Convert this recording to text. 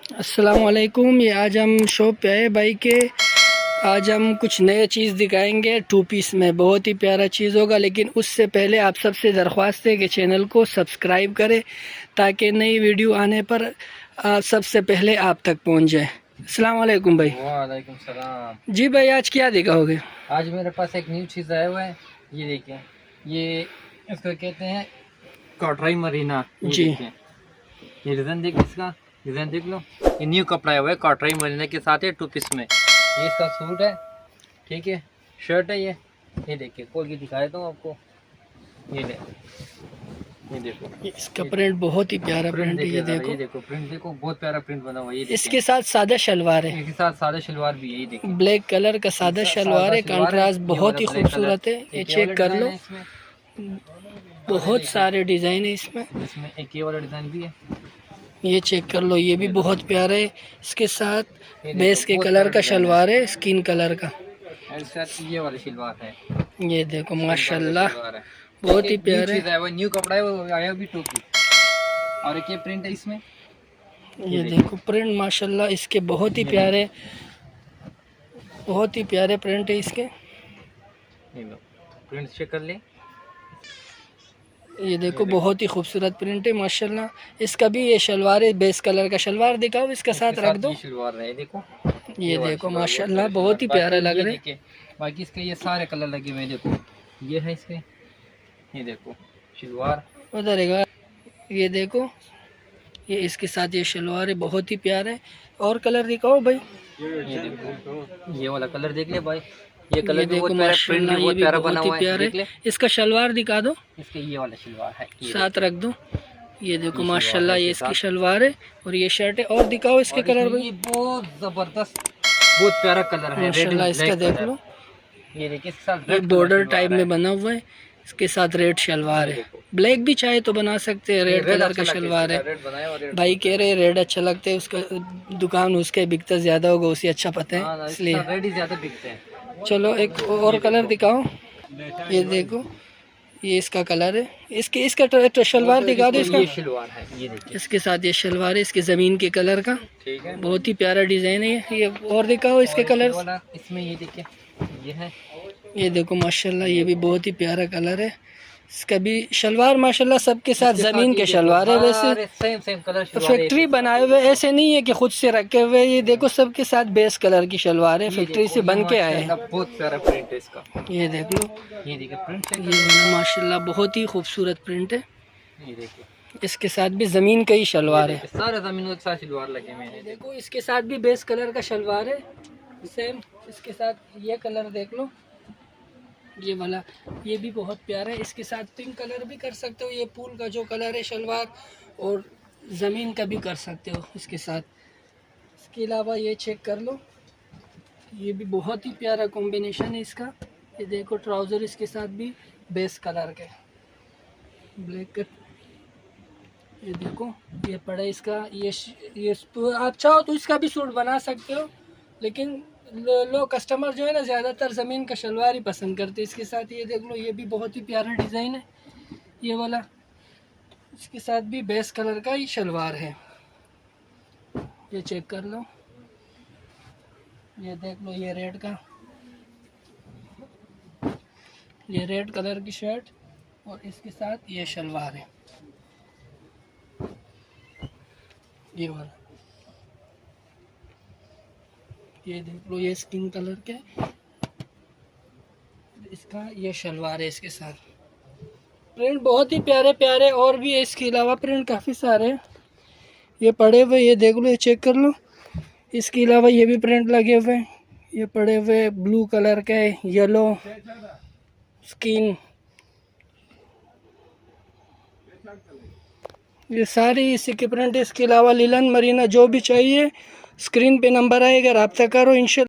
अस्सलाम वालेकुम। ये आज हम शॉप पे आए भाई के। आज हम कुछ नए चीज़ दिखाएंगे 2 पीस में। बहुत ही प्यारा चीज़ होगा, लेकिन उससे पहले आप सबसे दरख्वास्त है कि चैनल को सब्सक्राइब करें ताकि नई वीडियो आने पर सबसे पहले आप तक पहुंच जाए। अस्सलाम वालेकुम भाई। वालेकुम सलाम। जी भाई, आज क्या दिखाओगे? आज मेरे पास एक न्यू चीज़ आया हुआ है। ये देखिए, ये इसको कहते हैं कटराई मरीना। जी, ये डिज़ाइन देख, इसका डिज़ाइन देख लो। ये न्यू कपड़ा आया हुआ है कटराई मरीना के साथ है 2 पीस में। ये इसका सूट है, ठीक है, शर्ट है। ये देखिए, खोल के दिखा देता हूँ आपको। ये देखो, इसका प्रिंट बहुत ही प्यारा प्रिंट है। ये देखो प्रिंट देखो, बहुत प्यारा प्रिंट बना हुआ है। ये इसके साथ सादा शलवार है, इसके साथ सादा शलवार भी है। ये देखिए, ब्लैक कलर का सादा शलवार है, कंट्रास्ट बहुत ही खूबसूरत है। ये चेक कर लो, बहुत सारे डिज़ाइन है इसमें एक ये वाला डिज़ाइन भी है। ये चेक कर लो, ये भी बहुत प्यारा है। इसके साथ बेस के कलर का शलवार है, स्किन कलर का। ये वाली शलवार है। ये देखो माशाल्लाह, बहुत ही प्यारा है। वो न्यू कपड़ा है, वो आया भी 2 पीस। और एक ये प्रिंट है इसमें। ये देखो प्रिंट माशाल्लाह इसके बहुत ही प्यारे, बहुत ही प्यारे प्रिंट है इसके। प्रिंट चेक कर ले। ये देखो बहुत ही खूबसूरत प्रिंट है माशाल्लाह। इसका भी ये शलवार है, बेस कलर का शलवार दिखाओ, इसके साथ रख दो। शलवार है, देखो ये देखो माशाल्लाह, बहुत ही प्यारा लग रहा है। बाकी इसके ये सारे कलर लगे हुए हैं। देखो ये है इसके, ये देखो शलवार उधर है। ये देखो, ये इसके साथ ये शलवार है, बहुत ही प्यारा है। और कलर दिखाओ भाई। ये देखो, ये वाला कलर देख ले भाई। ये कलर ये देखो माशाल्लाह, ये भी बहुत ही प्यारा है। इसका शलवार दिखा दो, इसके ये वाला शलवार है, साथ रख दो। ये देखो माशाल्लाह, ये इसकी शलवार है और ये शर्ट है। और दिखाओ इसके कलर भाई। बहुत जबरदस्त, बहुत प्यारा कलर है माशाल्लाह। इसका देख लो, ये देखिए, इसके साथ ये बॉर्डर टाइप में बना हुआ है। इसके साथ रेड शलवार है, ब्लैक भी चाहे तो बना सकते हैं। रेड कलर का शलवार है। भाई कह रहे रेड अच्छा लगता है, उसका दुकान उसके बिकता ज़्यादा होगा, उसे अच्छा पता है, इसलिए रेड ही ज़्यादा बिकते हैं। चलो एक और कलर दिखाओ। ये देखो, ये इसका कलर है। इसका शलवार दिखा दो। इसका शलवार है, ये देखिए, इसके साथ ये शलवार है, इसके ज़मीन के कलर का। ठीक है, बहुत ही प्यारा डिज़ाइन है ये। और दिखाओ इसके कलर। इसमें ये देखिए, ये है, ये देखो माशाल्लाह, ये भी बहुत ही प्यारा कलर है। इसका भी शलवार माशाल्लाह सबके साथ ज़मीन के शलवार है। वैसे सेम कलर फैक्ट्री बनाए हुए, ऐसे नहीं है कि खुद से रखे हुए। ये देखो सबके साथ बेस कलर की शलवार है, फैक्ट्री से बन के आए हैं। बहुत प्यारा प्रिंट है इसका। ये देख लो, ये देखिए प्रिंट, ये माशाल्लाह बहुत ही खूबसूरत प्रिंट है। ये देखिए, इसके साथ भी ज़मीन का ही शलवार है। सारे ज़मीन के साथ शलवार लगे हुए हैं। देखो इसके साथ भी बेस कलर का शलवार है, सेम। इसके साथ ये कलर देख लो, ये वाला, ये भी बहुत प्यारा है। इसके साथ पिंक कलर भी कर सकते हो, ये फूल का जो कलर है शलवार, और ज़मीन का भी कर सकते हो इसके साथ। इसके अलावा ये चेक कर लो, ये भी बहुत ही प्यारा कॉम्बिनेशन है इसका। ये देखो ट्राउज़र इसके साथ भी बेस कलर के, ब्लैक कट। ये देखो, ये पड़ा इसका, ये आप चाहो तो इसका भी सूट बना सकते हो, लेकिन लोग कस्टमर जो है ना ज़्यादातर ज़मीन का शलवार ही पसंद करते हैं। इसके साथ ये देख लो, ये भी बहुत ही प्यारा डिज़ाइन है ये वाला। इसके साथ भी बेस कलर का ही शलवार है। ये चेक कर लो, ये देख लो, ये रेड का, ये रेड कलर की शर्ट और इसके साथ ये शलवार है, ये वाला। ये देख लो, ये स्किन कलर के, इसका ये शलवार है। इसके साथ प्रिंट बहुत ही प्यारे प्यारे और भी है। इसके अलावा प्रिंट काफ़ी सारे ये पड़े हुए, ये देख लो, ये चेक कर लो। इसके अलावा ये भी प्रिंट लगे हुए, ये पड़े हुए ब्लू कलर के, येलो, स्किन, ये सारी इसी के प्रिंट। इसके अलावा लिलन मरीना जो भी चाहिए, स्क्रीन पे नंबर आएगा, रब्ता करो इंशाल्लाह।